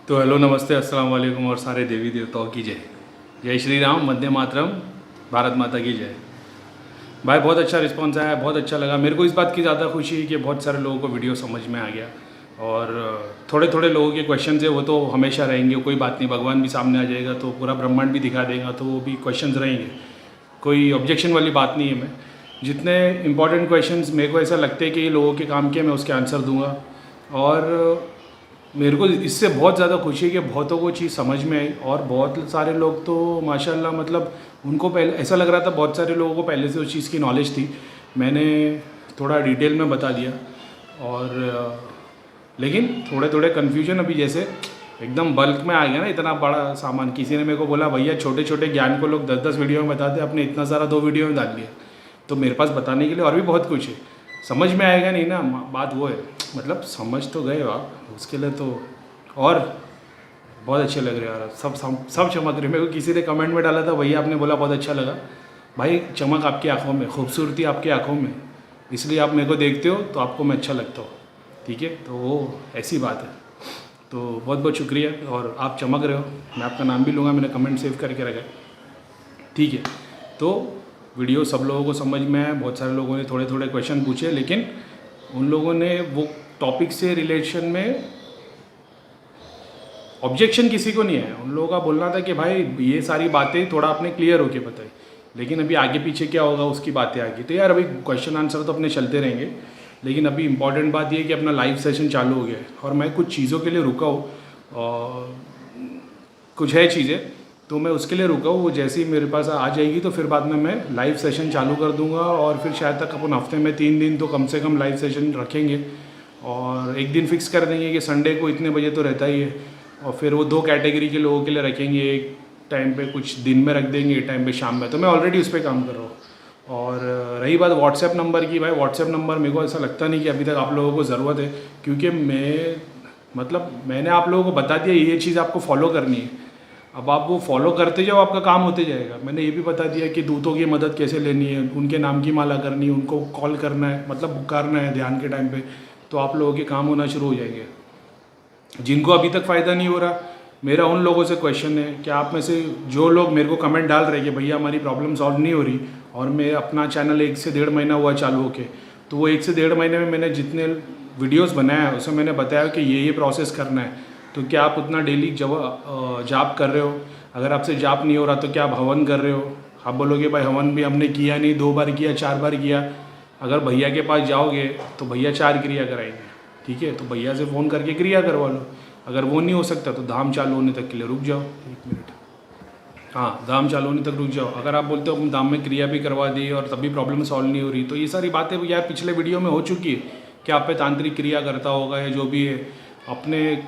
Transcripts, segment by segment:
तो हेलो, नमस्ते, अस्सलाम वालेकुम और सारे देवी देवताओं की जय। जय श्री राम, वंदे मातरम, भारत माता की जय। भाई बहुत अच्छा रिस्पांस आया, बहुत अच्छा लगा। मेरे को इस बात की ज़्यादा खुशी है कि बहुत सारे लोगों को वीडियो समझ में आ गया। और थोड़े थोड़े लोगों के क्वेश्चन है वो तो हमेशा रहेंगे, कोई बात नहीं। भगवान भी सामने आ जाएगा तो पूरा ब्रह्मांड भी दिखा देगा, तो वो भी क्वेश्चन रहेंगे। कोई ऑब्जेक्शन वाली बात नहीं है। मैं जितने इंपॉर्टेंट क्वेश्चंस मेरे को ऐसा लगता है कि ये लोगों के काम के, मैं उसके आंसर दूंगा। और मेरे को इससे बहुत ज़्यादा खुशी है कि बहुतों को चीज़ समझ में आई। और बहुत सारे लोग तो माशाल्लाह, मतलब उनको पहले ऐसा लग रहा था, बहुत सारे लोगों को पहले से उस चीज़ की नॉलेज थी। मैंने थोड़ा डिटेल में बता दिया। और लेकिन थोड़े थोड़े कन्फ्यूजन अभी, जैसे एकदम बल्क में आ गया ना इतना बड़ा सामान। किसी ने मेरे को बोला भैया छोटे छोटे ज्ञान को लोग 10-10 वीडियो में बताते, अपने इतना सारा 2 वीडियो में डाल दिया। तो मेरे पास बताने के लिए और भी बहुत कुछ है। समझ में आएगा नहीं ना, बात वो है। मतलब समझ तो गए हो आप, उसके लिए तो और बहुत अच्छे लग रहे हो यार। सब चमक रहे। मेरे को किसी ने कमेंट में डाला था, भैया आपने बोला बहुत अच्छा लगा। भाई चमक आपकी आंखों में, खूबसूरती आपकी आंखों में, इसलिए आप मेरे को देखते हो तो आपको मैं अच्छा लगता हूँ। ठीक है, तो वो ऐसी बात है। तो बहुत बहुत शुक्रिया। और आप चमक रहे हो, मैं आपका नाम भी लूँगा, मैंने कमेंट सेव करके रखा है। ठीक है, तो वीडियो सब लोगों को समझ में आया। बहुत सारे लोगों ने थोड़े थोड़े क्वेश्चन पूछे, लेकिन उन लोगों ने वो टॉपिक से रिलेशन में ऑब्जेक्शन किसी को नहीं है। उन लोगों का बोलना था कि भाई ये सारी बातें थोड़ा आपने क्लियर होके बताई, लेकिन अभी आगे पीछे क्या होगा उसकी बातें आगे। तो यार अभी क्वेश्चन आंसर तो अपने चलते रहेंगे, लेकिन अभी इंपॉर्टेंट बात ये है कि अपना लाइव सेशन चालू हो गया है। और मैं कुछ चीज़ों के लिए रुका हूँ, और कुछ है चीज़ें, तो मैं उसके लिए रुका हूँ। वो जैसे ही मेरे पास आ जाएगी तो फिर बाद में मैं लाइव सेशन चालू कर दूंगा। और फिर शायद तक अपन हफ्ते में 3 दिन तो कम से कम लाइव सेशन रखेंगे। और एक दिन फिक्स कर देंगे कि संडे को इतने बजे तो रहता ही है। और फिर वो 2 कैटेगरी के लोगों के लिए रखेंगे, एक टाइम पे कुछ दिन में रख देंगे, एक टाइम पे शाम में। तो मैं ऑलरेडी उस पर काम कर रहा हूँ। और रही बात व्हाट्सएप नंबर की, भाई व्हाट्सएप नंबर मेरे को ऐसा लगता नहीं कि अभी तक आप लोगों को ज़रूरत है, क्योंकि मैंने आप लोगों को बता दिया ये चीज़ आपको फॉलो करनी है। अब आप वो फॉलो करते जाओ, आपका काम होते जाएगा। मैंने ये भी बता दिया कि दूतों की मदद कैसे लेनी है, उनके नाम की माला करनी है, उनको कॉल करना है, मतलब पुकारना है ध्यान के टाइम पे, तो आप लोगों के काम होना शुरू हो जाएंगे। जिनको अभी तक फ़ायदा नहीं हो रहा, मेरा उन लोगों से क्वेश्चन है कि आप में से जो लोग मेरे को कमेंट डाल रहे हैं कि भैया हमारी प्रॉब्लम सॉल्व नहीं हो रही, और मैं अपना चैनल 1 से 1.5 महीना हुआ चालू होके, तो वो 1 से 1.5 महीने में मैंने जितने वीडियोस बनाया है उसमें मैंने बताया कि ये प्रोसेस करना है। तो क्या आप उतना डेली जाप कर रहे हो? अगर आपसे जाप नहीं हो रहा तो क्या आप हवन कर रहे हो? आप बोलोगे भाई हवन भी हमने किया नहीं, 2 बार किया, 4 बार किया। अगर भैया के पास जाओगे तो भैया 4 क्रिया कराएंगे। ठीक है, तो भैया से फ़ोन करके क्रिया करवा लो। अगर वो नहीं हो सकता तो धाम चालू होने तक के लिए रुक जाओ, 1 मिनट। हाँ, धाम चालू होने तक रुक जाओ। अगर आप बोलते हो हम धाम में क्रिया भी करवा दी और तभी प्रॉब्लम सॉल्व नहीं हो रही, तो ये सारी बातें यार पिछले वीडियो में हो चुकी है कि आप पे तांत्रिक क्रिया करता होगा या जो भी है। अपने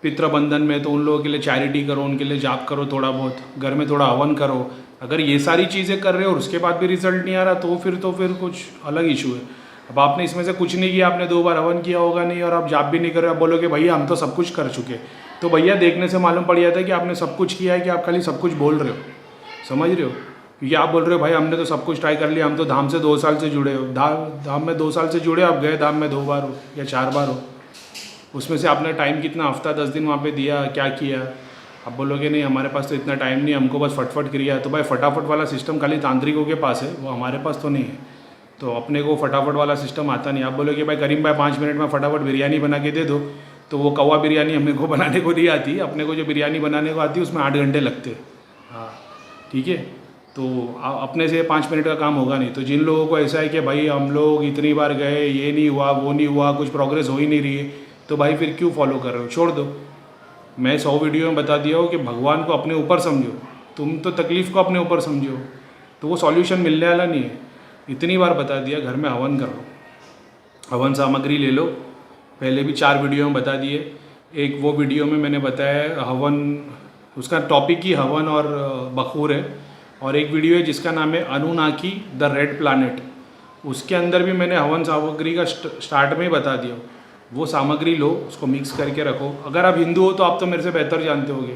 पितृबंधन में तो उन लोगों के लिए चैरिटी करो, उनके लिए जाप करो, थोड़ा बहुत घर में थोड़ा हवन करो। अगर ये सारी चीज़ें कर रहे हो और उसके बाद भी रिजल्ट नहीं आ रहा, तो फिर कुछ अलग इशू है। अब आपने इसमें से कुछ नहीं किया, आपने 2 बार हवन किया होगा नहीं, और आप जाप भी नहीं कर रहे, आप बोलोगे भैया हम तो सब कुछ कर चुके। तो भैया देखने से मालूम पड़ जाता है कि आपने सब कुछ किया है कि आप खाली सब कुछ बोल रहे हो। समझ रहे हो? क्योंकि आप बोल रहे हो भाई हमने तो सब कुछ ट्राई कर लिया, हम तो धाम से 2 साल से जुड़े हो। धाम में 2 साल से जुड़े, आप गए धाम में 2 बार हो या 4 बार हो। उसमें से आपने टाइम कितना, हफ्ता 10 दिन वहाँ पे दिया, क्या किया? आप बोलोगे नहीं हमारे पास तो इतना टाइम नहीं, हमको बस फटफट क्रिया है। तो भाई फटाफट वाला सिस्टम खाली तांत्रिकों के पास है, वो हमारे पास तो नहीं है। तो अपने को फटाफट वाला सिस्टम आता नहीं। आप बोलोगे भाई करीम भाई 5 मिनट में फटाफट बिरयानी बना के दे दो, तो वो कौवा बिरयानी हमें को बनाने को नहीं आती। अपने को जो बिरयानी बनाने को आती है उसमें 8 घंटे लगते हैं। हाँ ठीक है, तो अपने से 5 मिनट का काम होगा नहीं। तो जिन लोगों को ऐसा है कि भाई हम लोग इतनी बार गए, ये नहीं हुआ, वो नहीं हुआ, कुछ प्रोग्रेस हो ही नहीं रही है, तो भाई फिर क्यों फॉलो कर रहे हो? छोड़ दो। मैं 100 वीडियो में बता दिया हो कि भगवान को अपने ऊपर समझो। तुम तो तकलीफ़ को अपने ऊपर समझो, तो वो सॉल्यूशन मिलने वाला नहीं है। इतनी बार बता दिया, घर में हवन करो, हवन सामग्री ले लो। पहले भी 4 वीडियो में बता दिए। एक वो वीडियो में मैंने बताया हवन, उसका टॉपिक ही हवन और बखूर है। और एक वीडियो है जिसका नाम है अनुनाकी द रेड प्लानट, उसके अंदर भी मैंने हवन सामग्री का स्टार्ट में ही बता दिया। वो सामग्री लो, उसको मिक्स करके रखो। अगर आप हिंदू हो तो आप तो मेरे से बेहतर जानते होगे।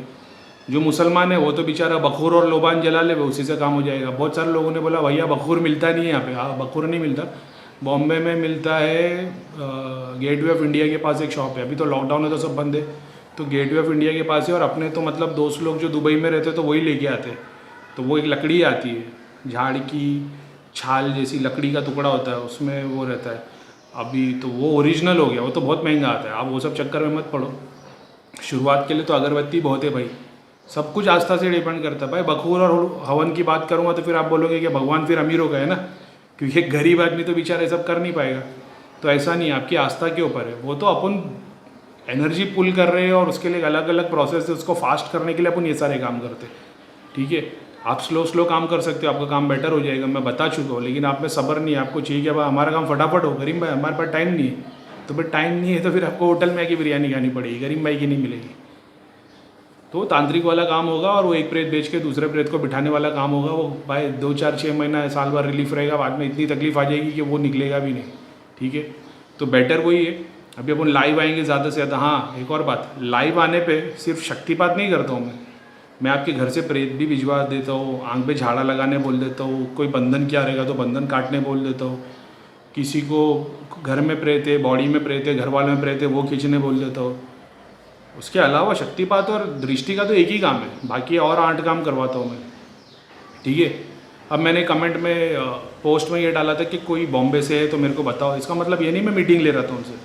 जो मुसलमान है वो तो बेचारा बखूर और लोबान जला ले, वो उसी से काम हो जाएगा। बहुत सारे लोगों ने बोला भैया बखूर मिलता नहीं है यहाँ पे। हाँ, बखूर नहीं मिलता, बॉम्बे में मिलता है। गेटवे ऑफ इंडिया के पास एक शॉप है, अभी तो लॉकडाउन है तो सब बंद है। तो गेटवे ऑफ इंडिया के पास है। और अपने तो मतलब दोस्त लोग जो दुबई में रहते तो वही लेके आते। तो वो एक लकड़ी आती है, झाड़ की छाल जैसी लकड़ी का टुकड़ा होता है, उसमें वो रहता है। अभी तो वो ओरिजिनल हो गया, वो तो बहुत महंगा आता है। आप वो सब चक्कर में मत पड़ो। शुरुआत के लिए तो अगरबत्ती बहुत है भाई। सब कुछ आस्था से डिपेंड करता है भाई। बखूर और हवन की बात करूँगा तो फिर आप बोलोगे कि भगवान फिर अमीर हो गए ना, क्योंकि एक गरीब आदमी तो बेचारा ये सब कर नहीं पाएगा। तो ऐसा नहीं है, आपकी आस्था के ऊपर है। वो तो अपन एनर्जी पुल कर रहे हैं और उसके लिए अलग अलग प्रोसेस है, उसको फास्ट करने के लिए अपन ये सारे काम करते हैं। ठीक है, आप स्लो काम कर सकते हो, आपका काम बेटर हो जाएगा, मैं बता चुका हूँ। लेकिन आप में सब्र नहीं है, आपको चाहिए कि भाई हमारा काम फटाफट हो। गरीब भाई हमारे पास टाइम नहीं है, तो फिर टाइम नहीं है तो फिर आपको होटल में आके बिरयानी खानी पड़ेगी, गरीब भाई की नहीं मिलेगी। तो तांत्रिक वाला काम होगा और वो एक प्रेत बेच के दूसरे प्रेत को बिठाने वाला काम होगा। वो भाई 2-4-6 महीना साल भर रिलीफ रहेगा, बाद में इतनी तकलीफ आ जाएगी कि वो निकलेगा भी नहीं। ठीक है, तो बेटर वही है। अभी अपन लाइव आएंगे ज़्यादा से ज़्यादा। हाँ, एक और बात, लाइव आने पे सिर्फ शक्तिपात नहीं करता हूँ मैं आपके घर से प्रेत भी भिजवा देता हूँ, आंख पे झाड़ा लगाने बोल देता हूँ, कोई बंधन क्या रहेगा तो बंधन काटने बोल देता हूँ, किसी को घर में प्रेत है, बॉडी में प्रेत है, घर वालों में प्रेत है, वो खींचने बोल देता हूँ। उसके अलावा शक्तिपात और दृष्टि का तो एक ही काम है, बाकी और 8 काम करवाता हूँ मैं। ठीक है, अब मैंने कमेंट में पोस्ट में ये डाला था कि कोई बॉम्बे से है तो मेरे को बताओ। इसका मतलब ये नहीं मैं मीटिंग ले रहा था उनसे,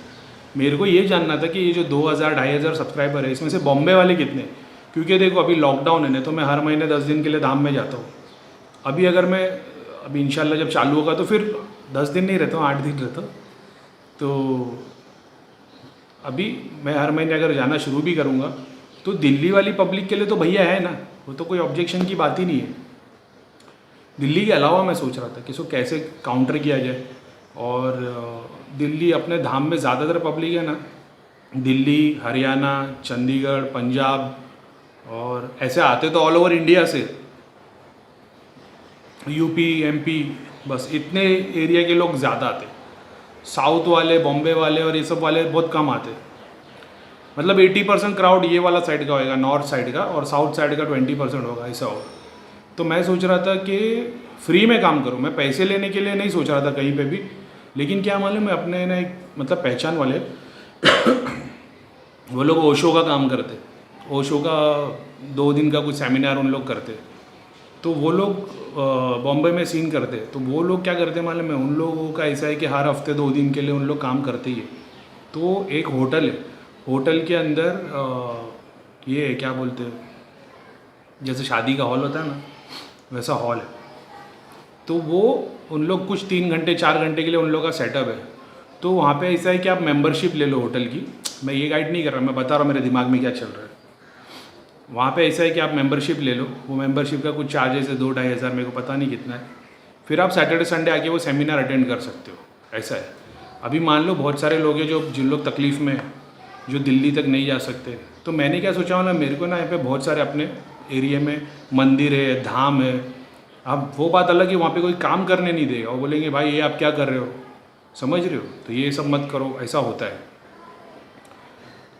मेरे को ये जानना था कि ये जो 2000-2500 सब्सक्राइबर है इसमें से बॉम्बे वाले कितने। क्योंकि देखो अभी लॉकडाउन है ना, तो मैं हर महीने 10 दिन के लिए धाम में जाता हूँ। अभी इंशाल्लाह जब चालू होगा तो फिर 10 दिन नहीं रहता हूँ, 8 दिन रहता हूँ। तो अभी मैं हर महीने अगर जाना शुरू भी करूँगा तो दिल्ली वाली पब्लिक के लिए तो भैया है ना, वो तो कोई ऑब्जेक्शन की बात ही नहीं है। दिल्ली के अलावा मैं सोच रहा था कि इसको कैसे काउंटर किया जाए। और दिल्ली अपने धाम में ज़्यादातर पब्लिक है ना, दिल्ली, हरियाणा, चंडीगढ़, पंजाब, और ऐसे आते तो ऑल ओवर इंडिया से, यूपी, एमपी, बस इतने एरिया के लोग ज़्यादा आते। साउथ वाले, बॉम्बे वाले और ये सब वाले बहुत कम आते। मतलब 80% क्राउड ये वाला साइड का होएगा, नॉर्थ साइड का, और साउथ साइड का 20% होगा, ऐसा होगा। तो मैं सोच रहा था कि फ्री में काम करूं, मैं पैसे लेने के लिए नहीं सोच रहा था कहीं पे भी। लेकिन क्या मालूम है, अपने ना एक मतलब पहचान वाले वो लोग ओशो का काम करते, ओशो का 2 दिन का कुछ सेमिनार उन लोग करते। तो वो लोग बॉम्बे में सीन करते। तो वो लोग क्या करते मालूम है, उन लोगों का ऐसा है कि हर हफ्ते 2 दिन के लिए उन लोग काम करते ही है। तो एक होटल है, होटल के अंदर ये क्या बोलते हैं, जैसे शादी का हॉल होता है ना, वैसा हॉल है। तो वो उन लोग कुछ 3 घंटे 4 घंटे के लिए उन लोग का सेटअप है। तो वहाँ पे ऐसा है कि आप मेंबरशिप ले लो होटल की। मैं ये गाइड नहीं कर रहा, मैं बता रहा हूँ मेरे दिमाग में क्या चल रहा है। वहाँ पे ऐसा है कि आप मेंबरशिप ले लो, वो मेंबरशिप का कुछ चार्जेस है 2-2.5 हज़ार, मेरे को पता नहीं कितना है। फिर आप सैटरडे संडे आके वो सेमिनार अटेंड कर सकते हो, ऐसा है। अभी मान लो बहुत सारे लोग हैं जिन लोग तकलीफ़ में, जो दिल्ली तक नहीं जा सकते। तो मैंने क्या सोचा हूँ ना, मेरे को ना यहाँ पे बहुत सारे अपने एरिया में मंदिर है, धाम है। अब वो बात अलग है, वहाँ पे कोई काम करने नहीं देगा, वो बोलेंगे भाई ये आप क्या कर रहे हो, समझ रहे हो, तो ये सब मत करो, ऐसा होता है।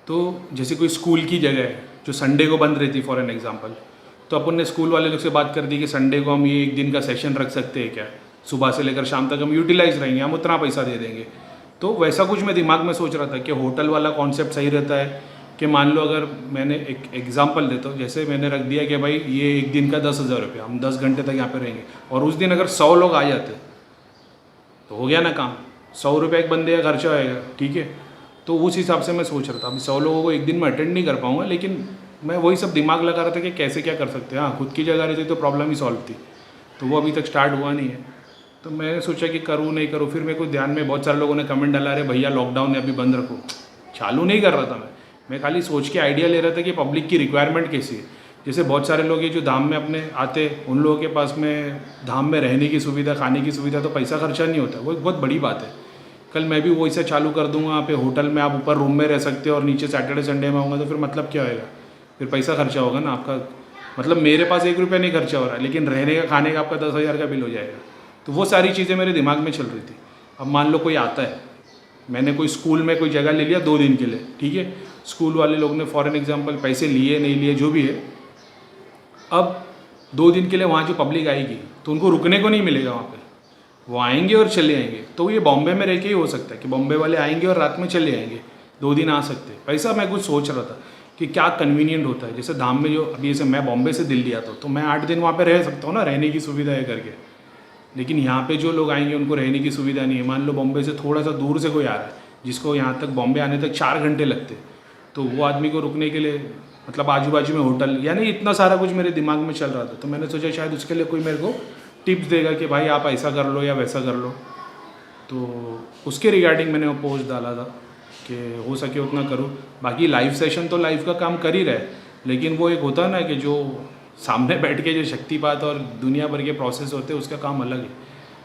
तो जैसे कोई स्कूल की जगह है जो संडे को बंद रहती, फॉर एन एग्जांपल, तो अपन ने स्कूल वाले लोग से बात कर दी कि संडे को हम ये 1 दिन का सेशन रख सकते हैं क्या, सुबह से लेकर शाम तक हम यूटिलाइज रहेंगे, हम उतना पैसा दे देंगे। तो वैसा कुछ मैं दिमाग में सोच रहा था कि होटल वाला कॉन्सेप्ट सही रहता है कि मान लो अगर मैंने एक एग्जांपल देता हूँ, जैसे मैंने रख दिया कि भाई ये 1 दिन का 10,000 रुपये, हम 10 घंटे तक यहाँ पे रहेंगे, और उस दिन अगर 100 लोग आ जाते तो हो गया ना काम, 100 रुपये एक बंदे का खर्चा होएगा। ठीक है, तो उस हिसाब से मैं सोच रहा था। अभी 100 लोगों को 1 दिन में अटेंड नहीं कर पाऊँगा, लेकिन मैं वही सब दिमाग लगा रहा था कि कैसे क्या कर सकते हैं। हाँ, खुद की जगह रहती तो प्रॉब्लम ही सॉल्व थी, तो वो अभी तक स्टार्ट हुआ नहीं है। तो मैंने सोचा कि करूँ नहीं करूँ, फिर मेरे को ध्यान में बहुत सारे लोगों ने कमेंट डाला, रहे भैया लॉकडाउन है अभी बंद रखो। चालू नहीं कर रहा था मैं खाली सोच के आइडिया ले रहा था कि पब्लिक की रिक्वायरमेंट कैसी है। जैसे बहुत सारे लोग हैं जो धाम में अपने आते, उन लोगों के पास में धाम में रहने की सुविधा, खाने की सुविधा, तो पैसा खर्चा नहीं होता, वो एक बहुत बड़ी बात है। कल मैं भी वही से चालू कर दूंगा, वहाँ पे होटल में आप ऊपर रूम में रह सकते हो और नीचे सैटरडे संडे में आऊँगा, तो फिर मतलब क्या होएगा, फिर पैसा खर्चा होगा ना आपका। मतलब मेरे पास 1 रुपया नहीं खर्चा हो रहा है, लेकिन रहने का खाने का आपका 10,000 का बिल हो जाएगा। तो वो सारी चीज़ें मेरे दिमाग में चल रही थी। अब मान लो कोई आता है, मैंने कोई स्कूल में कोई जगह ले लिया 2 दिन के लिए, ठीक है, स्कूल वाले लोग ने फॉर एन एग्जांपल पैसे लिए नहीं लिए जो भी है, अब 2 दिन के लिए वहाँ जो पब्लिक आएगी तो उनको रुकने को नहीं मिलेगा वहाँ पे, वो आएंगे और चले आएंगे। तो ये बॉम्बे में रह के ही हो सकता है कि बॉम्बे वाले आएंगे और रात में चले आएंगे, 2 दिन आ सकते। पैसा मैं कुछ सोच रहा था, कि क्या कन्वीनियंट होता है। जैसे धाम में जो अभी जैसे मैं बॉम्बे से दिल्ली आता हूँ तो मैं 8 दिन वहाँ पे रह सकता हूँ ना, रहने की सुविधा है करके। लेकिन यहाँ पे जो लोग आएंगे उनको रहने की सुविधा नहीं है। मान लो बॉम्बे से थोड़ा सा दूर से कोई आ रहा है जिसको यहाँ तक बॉम्बे आने तक 4 घंटे लगते, तो वो आदमी को रुकने के लिए मतलब आजू बाजू में होटल, यानी इतना सारा कुछ मेरे दिमाग में चल रहा था। तो मैंने सोचा शायद उसके लिए कोई मेरे को टिप्स देगा कि भाई आप ऐसा कर लो या वैसा कर लो। तो उसके रिगार्डिंग मैंने वो पोस्ट डाला था कि हो सके उतना करूँ। बाकी लाइव सेशन तो लाइव का काम कर ही रहे, लेकिन वो एक होता है ना कि जो सामने बैठ के जो शक्तिपात और दुनिया भर के प्रोसेस होते हैं उसका काम अलग है।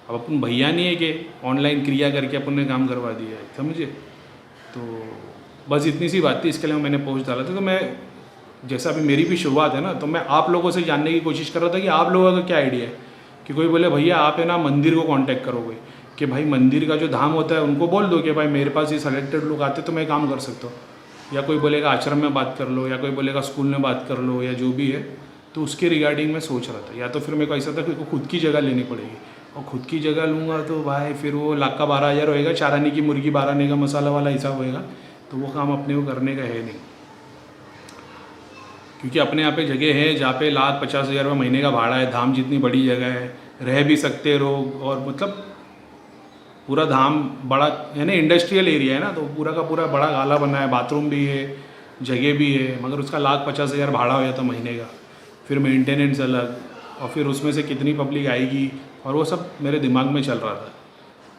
अब अपन भैया नहीं है कि ऑनलाइन क्रिया करके अपन ने काम करवा दिया है, समझे। तो बस इतनी सी बात थी, इसके लिए मैंने पोस्ट डाला था। तो मैं जैसा अभी मेरी भी शुरुआत है ना, तो मैं आप लोगों से जानने की कोशिश कर रहा था कि आप लोगों का क्या आइडिया है। कि कोई बोले भैया आप है ना मंदिर को कांटेक्ट करोगे, कि भाई मंदिर का जो धाम होता है उनको बोल दो कि भाई मेरे पास ये सेलेक्टेड लोग आते तो मैं काम कर सकता हूँ। या कोई बोलेगा आश्रम में बात कर लो, या कोई बोलेगा स्कूल में बात कर लो, या जो भी है। तो उसके रिगार्डिंग मैं सोच रहा था, या तो फिर मेरे को ऐसा था कि खुद की जगह लेनी पड़ेगी, और खुद की जगह लूँगा तो भाई फिर वो लाख का 12,000 होएगा, 4 आने की मुर्गी 12 आने का मसाला वाला हिसाब होएगा। तो वो काम अपने को करने का है नहीं, क्योंकि अपने यहाँ पे जगह है जहाँ पे 1,50,000 रुपये महीने का भाड़ा है। धाम जितनी बड़ी जगह है, रह भी सकते लोग, और मतलब पूरा धाम बड़ा यानी इंडस्ट्रियल एरिया है ना, तो पूरा का पूरा बड़ा गाला बना है, बाथरूम भी है, जगह भी है। मगर उसका 1,50,000 भाड़ा हो जाता महीने का, फिर मेंटेनेंस अलग, और फिर उसमें से कितनी पब्लिक आएगी, और वो सब मेरे दिमाग में चल रहा था।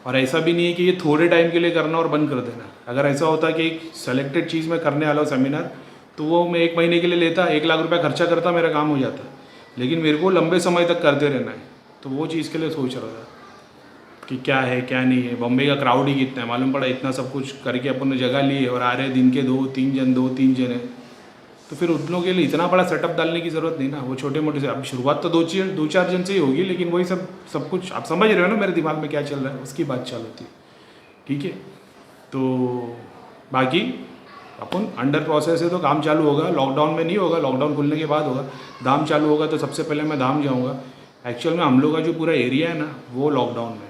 और ऐसा भी नहीं है कि ये थोड़े टाइम के लिए करना और बंद कर देना। अगर ऐसा होता कि एक सेलेक्टेड चीज़ में करने वाला हूँ सेमिनार, तो वो मैं 1 महीने के लिए लेता, 1 लाख रुपया खर्चा करता, मेरा काम हो जाता। लेकिन मेरे को लंबे समय तक करते रहना है, तो वो चीज़ के लिए सोच रहा था कि क्या है क्या नहीं है। बॉम्बे का क्राउड ही कितना है, मालूम पड़ा इतना सब कुछ करके अपन ने जगह ली है, और आ रहे दिन के 2-3 जन है। तो फिर उन लोगों के लिए इतना बड़ा सेटअप डालने की ज़रूरत नहीं ना। वो छोटे मोटे से, अब शुरुआत तो 2-4 जन से ही होगी, लेकिन वही सब कुछ आप समझ रहे हो ना मेरे दिमाग में क्या चल रहा है, उसकी बात चालू होती है। ठीक है, तो बाकी अपन अंडर प्रोसेस है, तो काम चालू होगा। लॉकडाउन में नहीं होगा, लॉकडाउन खुलने के बाद होगा। धाम चालू होगा तो सबसे पहले मैं धाम जाऊँगा। एक्चुअल में हम लोग का जो पूरा एरिया है ना, वो लॉकडाउन में,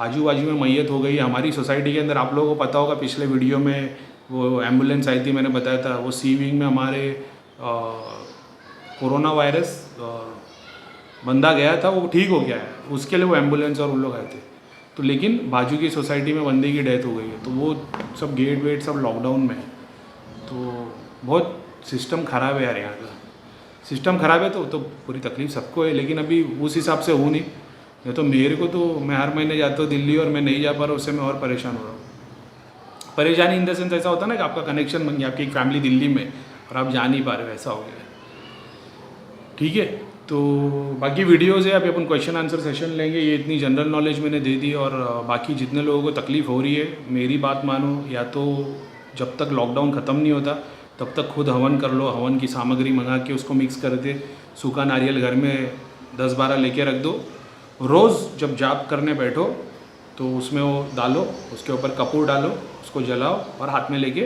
आजू बाजू में मैयत हो गई हमारी सोसाइटी के अंदर। आप लोगों को पता होगा पिछले वीडियो में वो एम्बुलेंस आई थी, मैंने बताया था। वो सी विंग में हमारे कोरोना वायरस बंदा गया था, वो ठीक हो गया है, उसके लिए वो एम्बुलेंस और उन लोग आए थे। तो लेकिन बाजू की सोसाइटी में बंदे की डेथ हो गई है, तो वो सब गेट वेट सब लॉकडाउन में है। तो बहुत सिस्टम ख़राब है यार, यहाँ का सिस्टम ख़राब है। तो पूरी तकलीफ सबको है, लेकिन अभी उस हिसाब से हूँ नहीं। नहीं तो मेरे को तो मैं हर महीने जाता हूँ दिल्ली, और मैं नहीं जा पा रहा, उससे मैं और परेशान हो रहा हूँ। परेशानी इन द सेंस ऐसा होता है ना कि आपका कनेक्शन बन गया, आपकी एक फैमिली दिल्ली में, और आप जा नहीं पा रहे, वैसा हो गया। ठीक है, तो बाकी वीडियोज़ है, अभी अपन क्वेश्चन आंसर सेशन लेंगे। ये इतनी जनरल नॉलेज मैंने दे दी। और बाकी जितने लोगों को तकलीफ़ हो रही है, मेरी बात मानो, या तो जब तक लॉकडाउन ख़त्म नहीं होता तब तक खुद हवन कर लो। हवन की सामग्री मंगा के उसको मिक्स कर दे, सूखा नारियल घर में 10-12 लेके रख दो। रोज़ जब जाप करने बैठो तो उसमें वो डालो, उसके ऊपर कपूर डालो, उसको जलाओ, और हाथ में लेके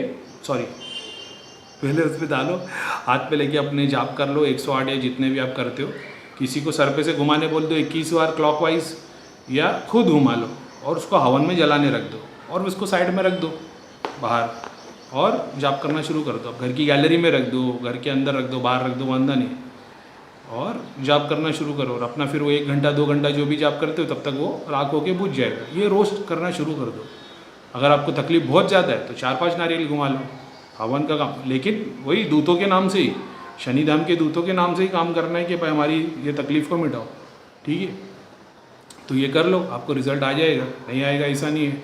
पहले उस पर डालो, हाथ पे लेके अपने जाप कर लो 108 या जितने भी आप करते हो। किसी को सर पे से घुमाने बोल दो 21 बार क्लॉकवाइज, या खुद घुमा लो, और उसको हवन में जलाने रख दो, और उसको साइड में रख दो बाहर, और जाप करना शुरू कर दो। घर की गैलरी में रख दो, घर के अंदर रख दो, बाहर रख दो, वंदा नहीं, और जाप करना शुरू करो। और अपना फिर वो 1 घंटा 2 घंटा जो भी जाप करते हो, तब तक वो राख होके बुझ जाएगा। ये रोज़ करना शुरू कर दो। अगर आपको तकलीफ बहुत ज़्यादा है तो 4-5 नारियल घुमा लो, हवन का काम। लेकिन वही दूतों के नाम से ही, शनिधाम के दूतों के नाम से ही काम करना है कि भाई हमारी ये तकलीफ़ को मिटाओ। ठीक है, तो ये कर लो, आपको रिज़ल्ट आ जाएगा। नहीं आएगा ऐसा नहीं है।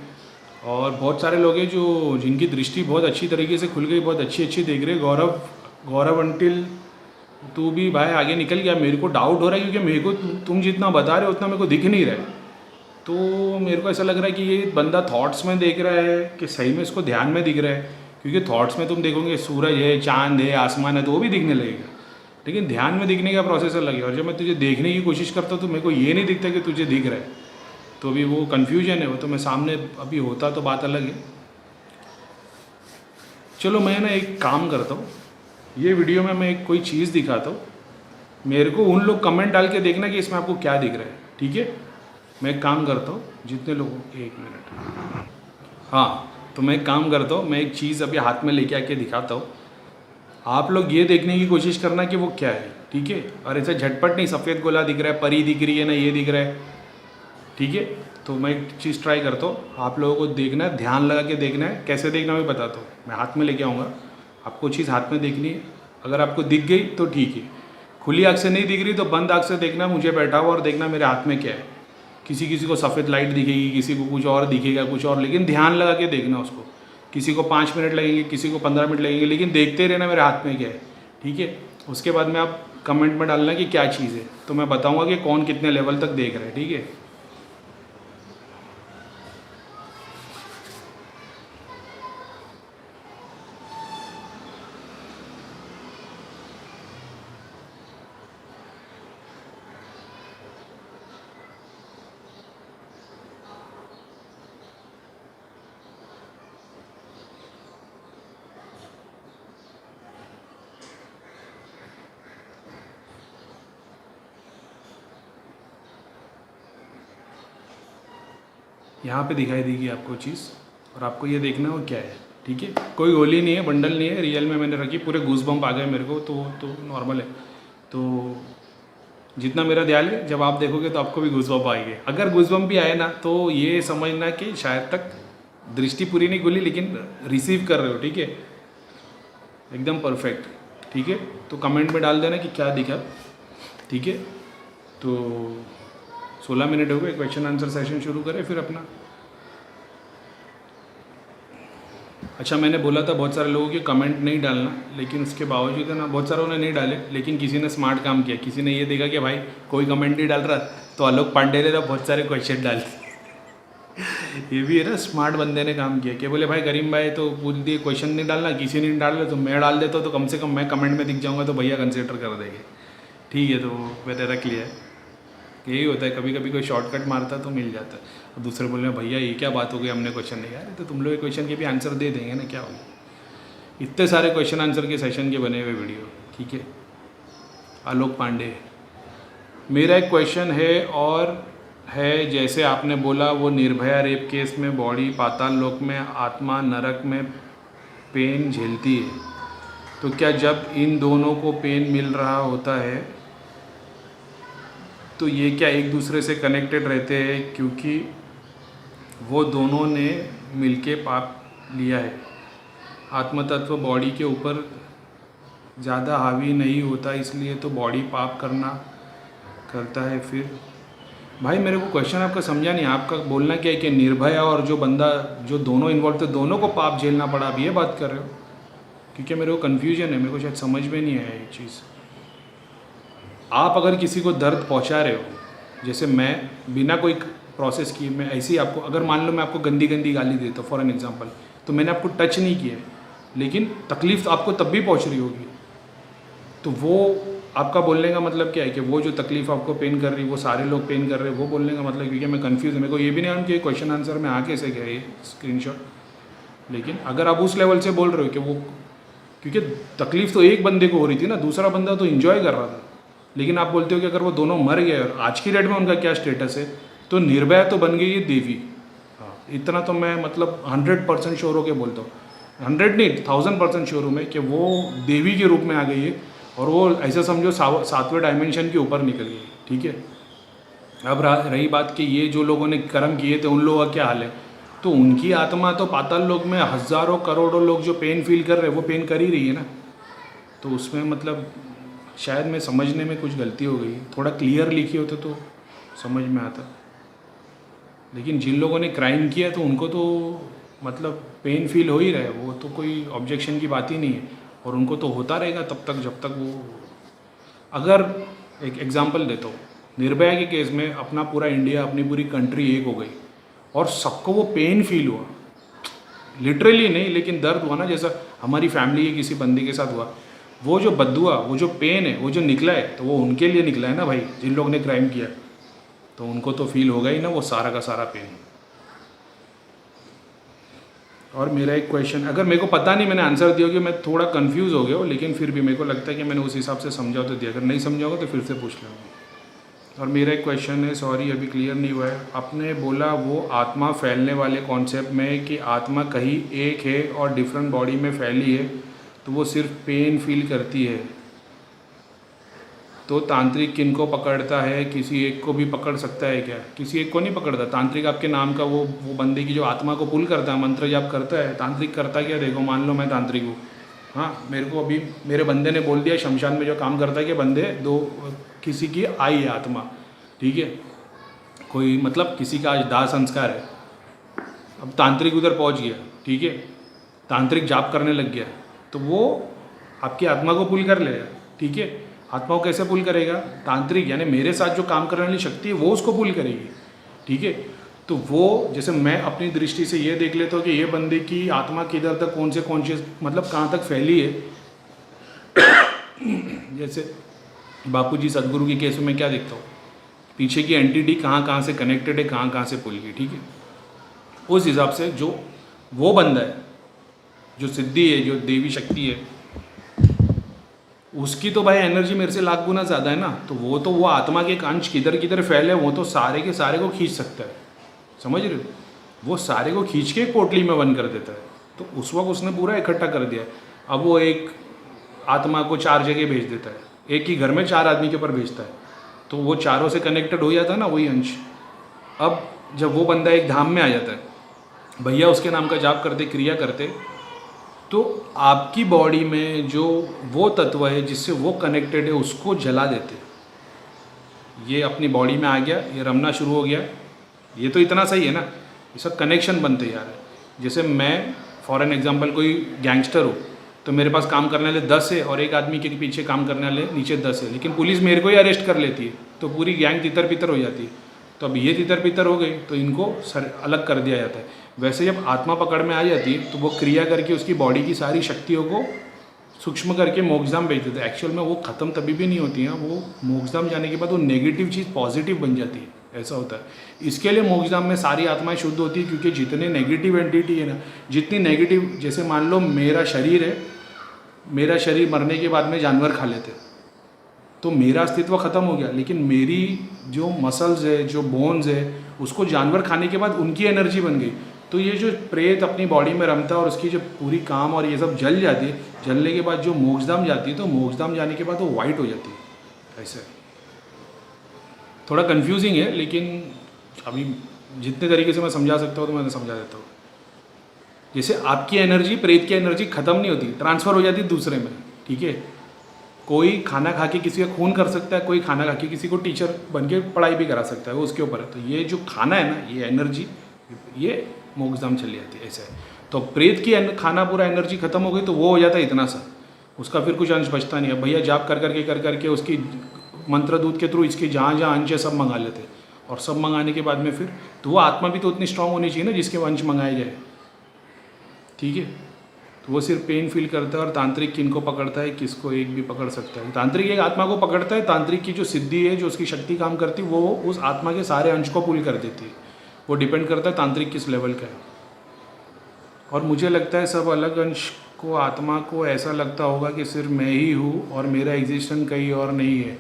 और बहुत सारे लोग हैं जो जिनकी दृष्टि बहुत अच्छी तरीके से खुल गई, बहुत अच्छी देख रहे। गौरव अंटिल तू भी भाई आगे निकल गया। मेरे को डाउट हो रहा है, क्योंकि मेरे को तुम जितना बता रहे हो उतना मेरे को दिख नहीं रहा है। तो मेरे को ऐसा लग रहा है कि ये बंदा थॉट्स में देख रहा है कि सही में इसको ध्यान में दिख रहा है। क्योंकि थॉट्स में तुम देखोगे सूरज है, चांद है, आसमान है, तो वो भी दिखने लगेगा। लेकिन ध्यान में दिखने का प्रोसेस अलग है। और जब मैं तुझे देखने की कोशिश करता हूँ तो मेरे को ये नहीं दिखता कि तुझे दिख रहा है। तो अभी वो कन्फ्यूजन है, वो तो मैं सामने अभी होता तो बात अलग है। चलो मैं ना एक काम करता हूँ, ये वीडियो में मैं एक कोई चीज़ दिखाता हूँ, मेरे को उन लोग कमेंट डाल के देखना कि इसमें आपको क्या दिख रहा है। ठीक है, मैं एक काम करता हूँ, जितने लोगों, 1 मिनट, हाँ, तो मैं एक काम करता हूँ, मैं एक चीज़ अभी हाथ में लेके आके दिखाता हूँ। आप लोग ये देखने की कोशिश करना कि वो क्या है, ठीक है। और ऐसे झटपट नहीं सफ़ेद गोला दिख रहा है, परी दिख रही है ना, ये दिख रहा है, ठीक है। तो मैं एक चीज़ ट्राई करता हूँ, आप लोगों को देखना है, ध्यान लगा के देखना है। कैसे देखना मैं बताता हूँ, मैं हाथ में लेके आऊँगा, आपको चीज़ हाथ में देखनी है। अगर आपको दिख गई तो ठीक है, खुली आँख से नहीं दिख रही तो बंद आँख से देखना, मुझे बैठा हुआ और देखना मेरे हाथ में क्या है। किसी किसी को सफ़ेद लाइट दिखेगी, किसी को कुछ और दिखेगा, कुछ और, लेकिन ध्यान लगा के देखना उसको। किसी को 5 मिनट लगेंगे, किसी को 15 मिनट लगेंगे, लेकिन देखते रहना मेरे हाथ में क्या है, ठीक है। उसके बाद में आप कमेंट में डालना कि क्या चीज़ है, तो मैं बताऊँगा कि कौन कितने लेवल तक देख रहा है, ठीक है। यहाँ पे दिखाई देगी आपको चीज़, और आपको ये देखना है वो क्या है, ठीक है। कोई गोली नहीं है, बंडल नहीं है, रियल में मैंने रखी, पूरे गूज़बम्प आ गए मेरे को, तो नॉर्मल है। तो जितना मेरा ध्यान है, जब आप देखोगे तो आपको भी गूज़बम्प आएंगे। अगर गूज़बम्प भी आए ना तो ये समझना कि शायद तक दृष्टि पूरी नहीं खुली, लेकिन रिसीव कर रहे हो, ठीक है, एकदम परफेक्ट, ठीक है। तो कमेंट में डाल देना कि क्या दिखा, ठीक है। तो 16 मिनट हो गए, क्वेश्चन आंसर सेशन शुरू करें फिर अपना। अच्छा, मैंने बोला था बहुत सारे लोगों के कमेंट नहीं डालना, लेकिन उसके बावजूद है ना, बहुत सारों ने नहीं डाले, लेकिन किसी ने स्मार्ट काम किया। किसी ने ये देखा कि भाई कोई कमेंट नहीं डाल रहा, तो आलोक पांडे ने तो बहुत सारे क्वेश्चन डाल दिए। ये भी है ना, स्मार्ट बंदे ने काम किया कि बोले भाई करीम भाई तो पूछ दिए, क्वेश्चन नहीं डालना, किसी ने नहीं डाला तो मैं डाल देता, तो कम से कम मैं कमेंट में दिख जाऊँगा तो भैया कंसिडर कर देंगे, ठीक है। तो मैंने रख लिया है। यही होता है, कभी कभी कोई शॉर्टकट मारता तो मिल जाता है। और दूसरे बोल रहे हैं भैया ये क्या बात हो गई, हमने क्वेश्चन नहीं यार, तो तुम लोग क्वेश्चन के भी आंसर दे देंगे ना, क्या होगा। इतने सारे क्वेश्चन आंसर के सेशन के बने हुए वीडियो, ठीक है। आलोक पांडे, मेरा एक क्वेश्चन है, और है जैसे आपने बोला वो निर्भया रेप केस में बॉडी पाताल लोक में, आत्मा नरक में पेन झेलती है, तो क्या जब इन दोनों को पेन मिल रहा होता है तो ये क्या एक दूसरे से कनेक्टेड रहते हैं, क्योंकि वो दोनों ने मिलके पाप लिया है। आत्मतत्व बॉडी के ऊपर ज़्यादा हावी नहीं होता, इसलिए तो बॉडी पाप करता है। फिर भाई मेरे को क्वेश्चन आपका समझा नहीं, आपका बोलना क्या है कि निर्भया और जो बंदा, जो दोनों इन्वॉल्व थे, दोनों को पाप झेलना पड़ा, अब ये बात कर रहे हो? क्योंकि मेरे को कन्फ्यूजन है, मेरे को शायद समझ में नहीं आया ये चीज़। आप अगर किसी को दर्द पहुंचा रहे हो, जैसे मैं बिना कोई प्रोसेस किए, मैं ऐसे ही आपको, अगर मान लो मैं आपको गंदी गंदी गाली देता हूँ फॉर एन एग्जांपल, तो मैंने आपको टच नहीं किया है, लेकिन तकलीफ़ आपको तब भी पहुंच रही होगी, तो वो आपका बोलने का मतलब क्या है कि वो जो तकलीफ़ आपको पेन कर रही है वो सारे लोग पेन कर रहे हैं, वो बोलने का मतलब, क्योंकि मैं कंफ्यूज हूँ, मेरे को ये भी नहीं आया कि क्वेश्चन आंसर में आ कैसे गया ये स्क्रीनशॉट। लेकिन अगर आप उस लेवल से बोल रहे हो कि वो, क्योंकि तकलीफ़ तो एक बंदे को हो रही थी ना, दूसरा बंदा तो इन्जॉय कर रहा था, लेकिन आप बोलते हो कि अगर वो दोनों मर गए और आज की डेट में उनका क्या स्टेटस है, तो निर्भया तो बन गई है देवी। हाँ, इतना तो मैं मतलब 100% श्योर होकर बोलता हूँ, 100 नहीं 1000% श्योर हूँ मैं कि वो देवी के रूप में आ गई है, और वो ऐसा समझो 7वें डायमेंशन के ऊपर निकल गई, ठीक है। अब रही बात कि ये जो लोगों ने कर्म किए थे उन लोगों का क्या हाल है, तो उनकी आत्मा तो पाताल लोक में हज़ारों करोड़ों लोग जो पेन फील कर रहे हैं वो पेन कर ही रही है ना, तो उसमें मतलब शायद मैं समझने में कुछ गलती हो गई, थोड़ा क्लियर लिखी होते तो समझ में आता। लेकिन जिन लोगों ने क्राइम किया तो उनको तो मतलब पेन फील हो ही रहा है, वो तो कोई ऑब्जेक्शन की बात ही नहीं है, और उनको तो होता रहेगा तब तक जब तक वो, अगर एक एग्जांपल देता हूँ, निर्भया के केस में अपना पूरा इंडिया, अपनी पूरी कंट्री एक हो गई और सबको वो पेन फील हुआ, लिटरली नहीं लेकिन दर्द हुआ ना, जैसा हमारी फैमिली के किसी बंदी के साथ हुआ, वो जो बद्दुआ, वो जो पेन है, वो जो निकला है, तो वो उनके लिए निकला है ना भाई, जिन लोग ने क्राइम किया, तो उनको तो फील होगा ही ना वो सारा का सारा पेन। और मेरा एक क्वेश्चन, अगर मेरे को पता नहीं मैंने आंसर दिया कि मैं थोड़ा कंफ्यूज हो गया हो, लेकिन फिर भी मेरे को लगता है कि मैंने उस हिसाब से समझा तो दिया, अगर नहीं समझा होगा तो फिर से पूछ लूँगा। और मेरा एक क्वेश्चन है, सॉरी अभी क्लियर नहीं हुआ है, आपने बोला वो आत्मा फैलने वाले कॉन्सेप्ट में कि आत्मा कहीं एक है और डिफरेंट बॉडी में फैली है, तो तो वो सिर्फ पेन फील करती है। तो तांत्रिक किनको पकड़ता है? किसी एक को भी पकड़ सकता है क्या? किसी एक को नहीं पकड़ता। तांत्रिक आपके नाम का वो बंदे की जो आत्मा को पुल करता है, मंत्र जाप करता है। तांत्रिक करता क्या? देखो, मान लो मैं तांत्रिक हूँ, हाँ, मेरे को अभी मेरे बंदे ने बोल दिया शमशान में जो काम करता है कि बंदे दो, किसी की आई है आत्मा, ठीक है, कोई मतलब किसी का आज दाह संस्कार है। अब तांत्रिक उधर पहुँच गया, ठीक है, तांत्रिक जाप करने लग गया, तो वो आपकी आत्मा को पुल कर लेगा, ठीक है। आत्मा को कैसे पुल करेगा? तांत्रिक यानी मेरे साथ जो काम करने वाली शक्ति है वो उसको पुल करेगी, ठीक है। तो वो जैसे मैं अपनी दृष्टि से ये देख लेता हूँ कि ये बंदे की आत्मा किधर तक, कौन से कॉन्शियस मतलब कहाँ तक फैली है। जैसे बापूजी सदगुरु के केस में क्या देखता हूँ, पीछे की एंटिटी कहाँ कहाँ से कनेक्टेड है, कहाँ कहाँ से पुल की, ठीक है। उस हिसाब से जो वो बंदा है, जो सिद्धि है, जो देवी शक्ति है, उसकी तो भाई एनर्जी मेरे से लाख गुना ज़्यादा है ना। तो वो आत्मा के अंश किधर किधर फैले, वो तो सारे के सारे को खींच सकता है, समझ रहे हो। वो सारे को खींच के एक पोटली में बंद कर देता है। तो उस वक्त उसने पूरा इकट्ठा कर दिया। अब वो एक आत्मा को 4 जगह भेज देता है, एक ही घर में 4 आदमी के ऊपर भेजता है, तो वो चारों से कनेक्टेड हो जाता है ना वही अंश। अब जब वो बंदा एक धाम में आ जाता है, भैया उसके नाम का जाप करते, क्रिया करते, तो आपकी बॉडी में जो वो तत्व है जिससे वो कनेक्टेड है उसको जला देते। ये अपनी बॉडी में आ गया, ये रमना शुरू हो गया, ये तो इतना सही है ना, ये सब कनेक्शन बनते यार। जैसे मैं फॉर एन एग्जांपल कोई गैंगस्टर हो, तो मेरे पास काम करने वाले 10 है और एक आदमी के पीछे काम करने वाले नीचे 10 है, लेकिन पुलिस मेरे को ही अरेस्ट कर लेती है, तो पूरी गैंग तितर पितर हो जाती है। तो अब ये तितर पितर हो गई तो इनको अलग कर दिया जाता है। वैसे जब आत्मा पकड़ में आ जाती है तो वो क्रिया करके उसकी बॉडी की सारी शक्तियों को सूक्ष्म करके मोक्षधाम भेज देते हैं। एक्चुअल में वो ख़त्म तभी भी नहीं होती हैं, वो मोक्षधाम जाने के बाद वो नेगेटिव चीज़ पॉजिटिव बन जाती है, ऐसा होता है। इसके लिए मोक्षधाम में सारी आत्माएं शुद्ध होती है, क्योंकि जितने नेगेटिव एंटिटी है ना, जितनी नेगेटिव, जैसे मान लो मेरा शरीर है, मेरा शरीर मरने के बाद में जानवर खा लेते तो मेरा अस्तित्व ख़त्म हो गया, लेकिन मेरी जो मसल्स है, जो बोन्स है, उसको जानवर खाने के बाद उनकी एनर्जी बन गई। तो ये जो प्रेत अपनी बॉडी में रमता है और उसकी जो पूरी काम और ये सब जल जाती है, जलने के बाद जो मोक्षधाम जाती है, तो मोक्षधाम जाने के बाद वो वाइट हो जाती है। ऐसे थोड़ा कंफ्यूजिंग है, लेकिन अभी जितने तरीके से मैं समझा सकता हूँ तो मैं समझा देता हूँ। जैसे आपकी एनर्जी, प्रेत की एनर्जी ख़त्म नहीं होती, ट्रांसफ़र हो जाती है दूसरे में, ठीक है। कोई खाना खा के किसी का खून कर सकता है, कोई खाना खा के किसी को टीचर बन के पढ़ाई भी करा सकता है, वो उसके ऊपर है। तो ये जो खाना है ना, ये एनर्जी, ये मोक्षधाम चली जाती है, ऐसा है। तो प्रेत की खाना पूरा एनर्जी खत्म हो गई तो वो हो जाता है इतना सा, उसका फिर कुछ अंश बचता नहीं है। भैया जाप कर करके उसकी मंत्र दूत के थ्रू इसके जहाँ जहाँ अंश है सब मंगा लेते, और सब मंगाने के बाद में फिर तो वो आत्मा भी तो उतनी स्ट्रांग होनी चाहिए ना जिसके अंश मंगाए जाए, ठीक है। तो वो सिर्फ पेन फील करता है। और तांत्रिक किनको पकड़ता है? किसको एक भी पकड़ सकता है। तांत्रिक एक आत्मा को पकड़ता है, तांत्रिक की जो सिद्धि है, जो उसकी शक्ति काम करती है, वो उस आत्मा के सारे अंश को पुल कर देती है। वो डिपेंड करता है तांत्रिक किस लेवल का है। और मुझे लगता है सब अलग अंश को, आत्मा को ऐसा लगता होगा कि सिर्फ मैं ही हूँ और मेरा एग्जिस्टेंस कहीं और नहीं है।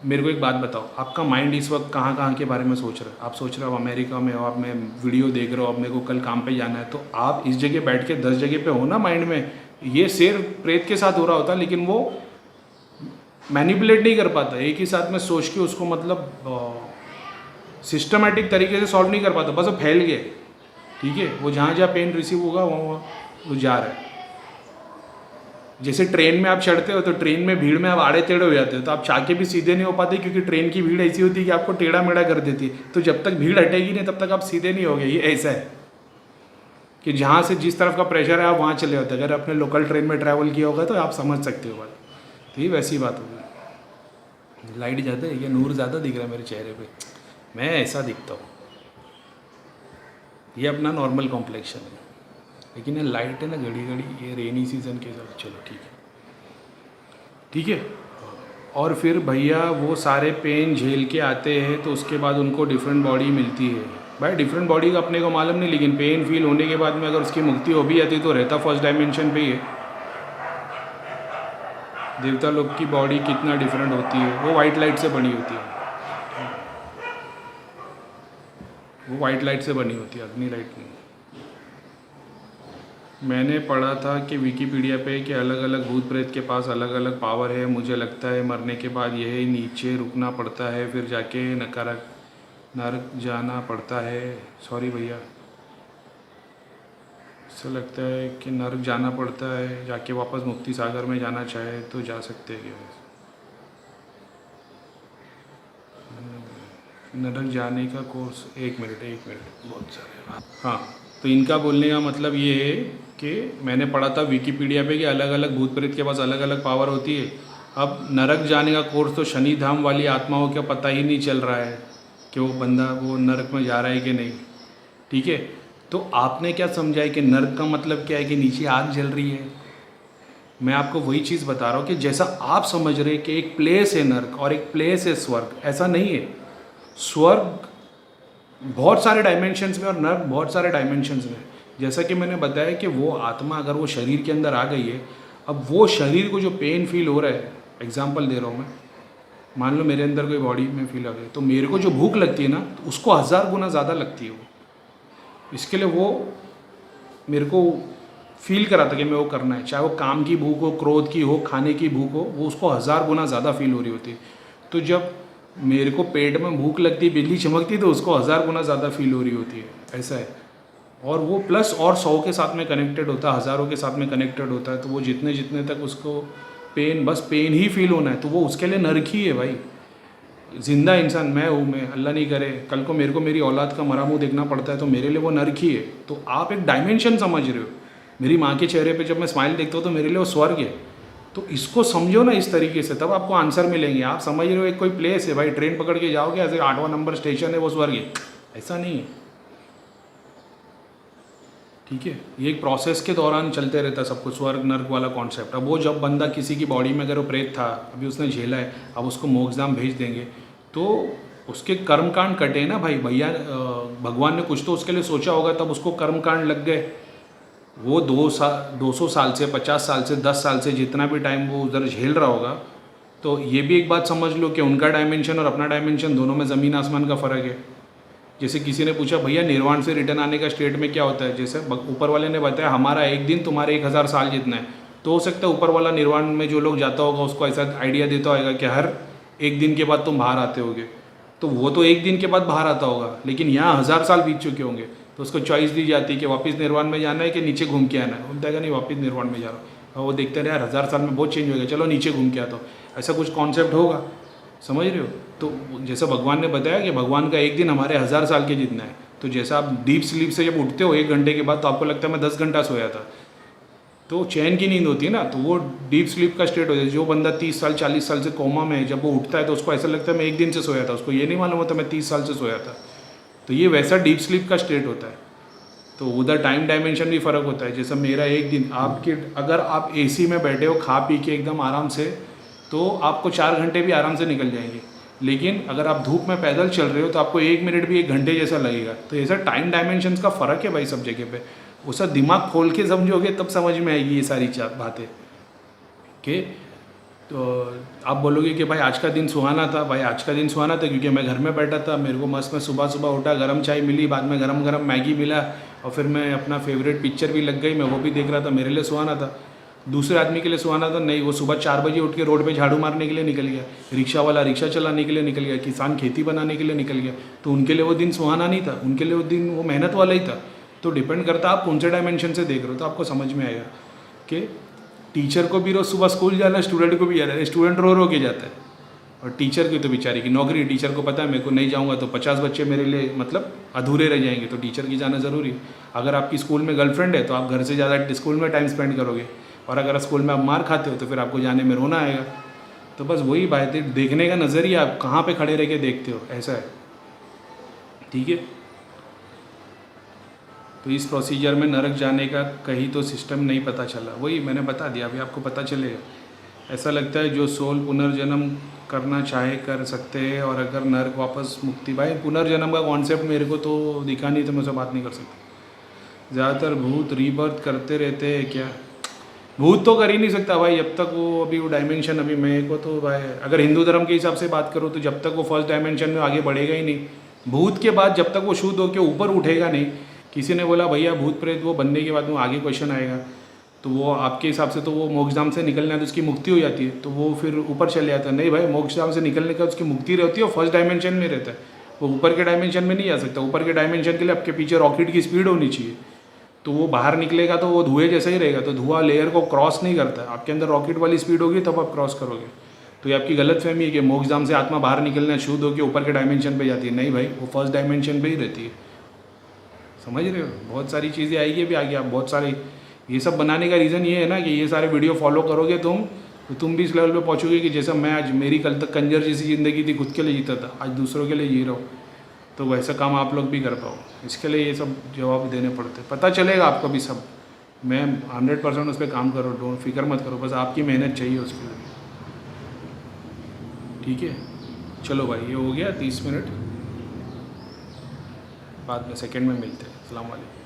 मेरे को एक बात बताओ, आपका माइंड इस वक्त कहाँ कहाँ के बारे में सोच रहा है? आप सोच रहे हो अमेरिका में हो, आप मैं वीडियो देख रहे हो, अब मेरे को कल काम पे जाना है, तो आप इस जगह बैठ के 10 जगह पे हो ना माइंड में। ये शेर प्रेत के साथ हो रहा होता, लेकिन वो मैनिपुलेट नहीं कर पाता, एक ही साथ में सोच के उसको मतलब सिस्टमेटिक तरीके से सॉल्व नहीं कर पाता, बस वो फैल गए, ठीक है। वो जहाँ जहाँ पेन रिसीव होगा वहाँ वो जा रहा है। जैसे ट्रेन में आप चढ़ते हो तो ट्रेन में भीड़ में आप आड़े टेढ़े हो जाते हो, तो आप चाह के भी सीधे नहीं हो पाते, क्योंकि ट्रेन की भीड़ ऐसी होती है कि आपको टेढ़ा मेढ़ा कर देती है। तो जब तक भीड़ हटेगी नहीं तब तक आप सीधे नहीं होगे। ये ऐसा है कि जहाँ से जिस तरफ का प्रेशर है आप वहाँ चले जाते हैं। अगर आपने लोकल ट्रेन में ट्रैवल किया होगा तो आप समझ सकते हो बात। तो ये वैसी बात होगी। लाइट ज़्यादा है, ये नूर ज़्यादा दिख रहा है मेरे चेहरे पर, मैं ऐसा दिखता हूँ। ये अपना नॉर्मल कॉम्प्लेक्शन है, लेकिन ये लाइट है ना घड़ी घड़ी, ये रेनी सीजन के साथ। चलो ठीक है, ठीक है। और फिर भैया वो सारे पेन झेल के आते हैं तो उसके बाद उनको डिफरेंट बॉडी मिलती है। भाई डिफरेंट बॉडी का अपने को मालूम नहीं, लेकिन पेन फील होने के बाद में अगर उसकी मुक्ति हो भी जाती तो रहता फर्स्ट डायमेंशन पे ही है। देवता लोग की बॉडी कितना डिफरेंट होती है, वो वाइट लाइट से बनी होती है, वो वाइट लाइट से बनी होती है, अग्नि लाइट नहीं। मैंने पढ़ा था कि विकिपीडिया पे कि अलग अलग भूत प्रेत के पास अलग अलग पावर है। मुझे लगता है मरने के बाद यह नीचे रुकना पड़ता है, फिर जाके नरक जाना पड़ता है। सॉरी भैया, ऐसा लगता है कि नरक जाना पड़ता है, जाके वापस मुक्ति सागर में जाना चाहे तो जा सकते हैं क्या? नरक जाने का कोर्स, एक मिनट बहुत सारे। हाँ, तो इनका बोलने का मतलब ये है कि मैंने पढ़ा था विकिपीडिया पे कि अलग अलग भूत प्रेत के पास अलग अलग पावर होती है। अब नरक जाने का कोर्स तो शनि धाम वाली आत्माओं का पता ही नहीं चल रहा है कि वो बंदा वो नरक में जा रहा है कि नहीं। ठीक है, तो आपने क्या समझा है कि नरक का मतलब क्या है कि नीचे आग जल रही है? मैं आपको वही चीज़ बता रहा हूँ कि जैसा आप समझ रहे हैं कि एक प्लेस है नरक और एक प्लेस है स्वर्ग, ऐसा नहीं है। स्वर्ग बहुत सारे डायमेंशंस में और नर्क बहुत सारे डायमेंशंस में। जैसा कि मैंने बताया कि वो आत्मा अगर वो शरीर के अंदर आ गई है, अब वो शरीर को जो पेन फील हो रहा है, एग्जांपल दे रहा हूँ मैं, मान लो मेरे अंदर कोई बॉडी में फील हो रही है, तो मेरे को जो भूख लगती है ना, तो उसको 1000 गुना ज़्यादा लगती है वो। इसके लिए वो मेरे को फील कराता कि मैं वो करना है, चाहे वो काम की भूख हो, क्रोध की हो, खाने की भूख हो, वो उसको 1000 गुना ज़्यादा फील हो रही होती है। तो जब मेरे को पेट में भूख लगती है, बिजली चमकती है, तो उसको 1000 गुना ज़्यादा फील हो रही होती है, ऐसा है। और वो प्लस और 100 के साथ में कनेक्टेड होता है, हज़ारों के साथ में कनेक्टेड होता है। तो वो जितने जितने तक उसको पेन, बस पेन ही फील होना है, तो वो उसके लिए नरक ही है भाई। ज़िंदा इंसान मैं हूँ, मैं अल्लाह नहीं करे कल को मेरे को मेरी औलाद का मरा मुँह देखना पड़ता है, तो मेरे लिए वो नरक ही है। तो आप एक डायमेंशन समझ रहे हो। मेरी माँ के चेहरे पे जब मैं स्माइल देखता हूँ तो मेरे लिए वो स्वर्ग है। तो इसको समझो ना इस तरीके से, तब आपको आंसर मिलेंगे। आप समझ रहे हो एक कोई प्लेस है भाई, ट्रेन पकड़ के जाओगे, ऐसे 8वां नंबर स्टेशन है वो स्वर्ग है, ऐसा नहीं है। ठीक है, ये एक प्रोसेस के दौरान चलते रहता है सब कुछ, स्वर्ग नर्क वाला कॉन्सेप्ट। अब वो जब बंदा किसी की बॉडी में अगर वो प्रेत था, अभी उसने झेला है, अब उसको मोक्षधाम भेज देंगे, तो उसके कर्मकांड कटे ना भाई। भैया भगवान ने कुछ तो उसके लिए सोचा होगा, तब उसको कर्मकांड लग गए। वो 200 साल से, 50 साल से, 10 साल से, जितना भी टाइम वो उधर झेल रहा होगा। तो ये भी एक बात समझ लो कि उनका डायमेंशन और अपना डायमेंशन दोनों में ज़मीन आसमान का फ़र्क है। जैसे किसी ने पूछा भैया निर्वाण से रिटर्न आने का स्टेट में क्या होता है, जैसे ऊपर वाले ने बताया हमारा एक दिन तुम्हारे 1000 साल जितना है। तो हो सकता है ऊपर वाला निर्वाण में जो लोग जाता होगा उसको ऐसा आइडिया देता होगा कि हर एक दिन के बाद तुम बाहर आते होगे, तो वो तो एक दिन के बाद बाहर आता होगा, लेकिन यहाँ 1000 साल बीत चुके होंगे, तो उसको चॉइस दी जाती है कि वापस निर्वाण में जाना है कि नीचे घूम के आना है। वो बताएगा नहीं वापस निर्वाण में जा रहा हूँ, और वो देखते रहे यार 1000 साल में बहुत चेंज हो गया, चलो नीचे घूम के आता हूँ, ऐसा कुछ कॉन्सेप्ट होगा। समझ रहे हो? तो जैसा भगवान ने बताया कि भगवान का एक दिन हमारे 1000 साल के जितना है। तो जैसा आप डीप स्लीप से जब उठते हो 1 घंटे के बाद, तो आपको लगता है मैं 10 घंटा सोया था, तो चैन की नींद होती है ना, तो वो डीप स्लीप का स्टेट हो जाता है। जो बंदा 30 साल 40 साल से कोमा में है, जब वो उठता है तो उसको ऐसा लगता है मैं एक दिन से सोया था, उसको ये नहीं मालूम होता मैं 30 साल से सोया था। तो ये वैसा डीप स्लीप का स्टेट होता है। तो उधर टाइम डायमेंशन भी फ़र्क होता है। जैसा मेरा एक दिन, आपके अगर आप एसी में बैठे हो खा पी के एकदम आराम से, तो आपको 4 घंटे भी आराम से निकल जाएंगे। लेकिन अगर आप धूप में पैदल चल रहे हो तो आपको 1 मिनट भी 1 घंटे जैसा लगेगा। तो ऐसा टाइम डायमेंशंस का फ़र्क है भाई सब जगह पे। उसका दिमाग खोल के समझोगे तब समझ में आएगी ये सारी बातें कि तो आप बोलोगे कि भाई आज का दिन सुहाना था। भाई आज का दिन सुहाना था क्योंकि मैं घर में बैठा था, मेरे को मस्त में सुबह सुबह उठा, गर्म चाय मिली, बाद में गरम गरम मैगी मिला, और फिर मैं अपना फेवरेट पिक्चर भी लग गई, मैं वो भी देख रहा था, मेरे लिए सुहाना था। दूसरे आदमी के लिए सुहाना था नहीं, वो सुबह 4 बजे उठ के रोड पे झाड़ू मारने के लिए निकल गया, रिक्शा वाला रिक्शा चलाने के लिए निकल गया, किसान खेती बनाने के लिए निकल गया। तो उनके लिए वो दिन सुहाना नहीं था, उनके लिए वो दिन वो मेहनत वाला ही था। तो डिपेंड करता आप कौन से डायमेंशन से देख रहे हो, तो आपको समझ में आएगा कि टीचर को भी रोज़ सुबह स्कूल जाना है, स्टूडेंट को भी जाना है। स्टूडेंट रो के जाता है, और टीचर की तो बेचारी की नौकरी, टीचर को पता है मेरे को नहीं जाऊंगा तो 50 बच्चे मेरे लिए मतलब अधूरे रह जाएंगे, तो टीचर की जाना ज़रूरी है। अगर आपकी स्कूल में गर्लफ्रेंड है तो आप घर से ज़्यादा स्कूल में टाइम स्पेंड करोगे, और अगर स्कूल में आप मार खाते हो तो फिर आपको जाने में रोना आएगा। तो बस वही बात है, देखने का नज़रिया आप कहाँ पर खड़े रह के देखते हो, ऐसा है। ठीक है, तो इस प्रोसीजर में नरक जाने का कहीं तो सिस्टम नहीं पता चला, वही मैंने बता दिया, अभी आपको पता चलेगा। ऐसा लगता है जो सोल पुनर्जन्म करना चाहे कर सकते हैं, और अगर नरक वापस मुक्ति, भाई पुनर्जन्म का कॉन्सेप्ट मेरे को तो दिखा नहीं, तो मैं उससे बात नहीं कर सकता। ज़्यादातर भूत रीबर्थ करते रहते हैं क्या? भूत तो कर ही नहीं सकता भाई, जब तक वो अभी वो डायमेंशन, अभी मेरे को तो भाई अगर हिंदू धर्म के हिसाब से बात करूँ तो जब तक वो फर्स्ट डायमेंशन में आगे बढ़ेगा ही नहीं। भूत के बाद जब तक वो शुद्ध होकर ऊपर उठेगा नहीं, किसी ने बोला भैया भूत प्रेत वो बनने के बाद वो आगे क्वेश्चन आएगा, तो वो आपके हिसाब से तो वो मोक्षधाम से निकलना है तो उसकी मुक्ति हो जाती है, तो वो फिर ऊपर चले जाता है। नहीं भाई, मोक्षधाम से निकलने का उसकी मुक्ति रहती है, वो फर्स्ट डायमेंशन में रहता है, वो ऊपर के डायमेंशन में नहीं जा सकता। ऊपर के डायमेंशन के लिए आपके पीछे रॉकेट की स्पीड होनी चाहिए, तो वो बाहर निकलेगा तो वो धुएं जैसा ही रहेगा, तो धुआं लेयर को क्रॉस नहीं करता। आपके अंदर रॉकेट वाली स्पीड होगी तब आप क्रॉस करोगे। तो ये आपकी गलत फहमी है कि मोक्षधाम से आत्मा बाहर निकलना शुद्ध होकर ऊपर के डायमेंशन पे जाती है। नहीं भाई, वो फर्स्ट डायमेंशन पे ही रहती है। समझ रहे हो? बहुत सारी चीज़ें आएगी अभी आगे। आप बहुत सारे ये सब बनाने का रीज़न ये है ना कि ये सारे वीडियो फॉलो करोगे तुम, तो तुम भी इस लेवल पे पहुँचोगे कि जैसा मैं आज, मेरी कल तक कंजर जैसी ज़िंदगी थी, खुद के लिए जीता था, आज दूसरों के लिए जी रहा हूँ, तो वैसा काम आप लोग भी कर पाओ। इसके लिए ये सब जवाब देने पड़ते, पता चलेगा आपको भी सब। मैं 100% उस पर काम करो, डोंट फिक्र मत करो, बस आपकी मेहनत चाहिए उसके लिए। ठीक है, चलो भाई, ये हो गया 30 मिनट, बाद में सेकंड में मिलते हैं। अस्सलाम वालेकुम।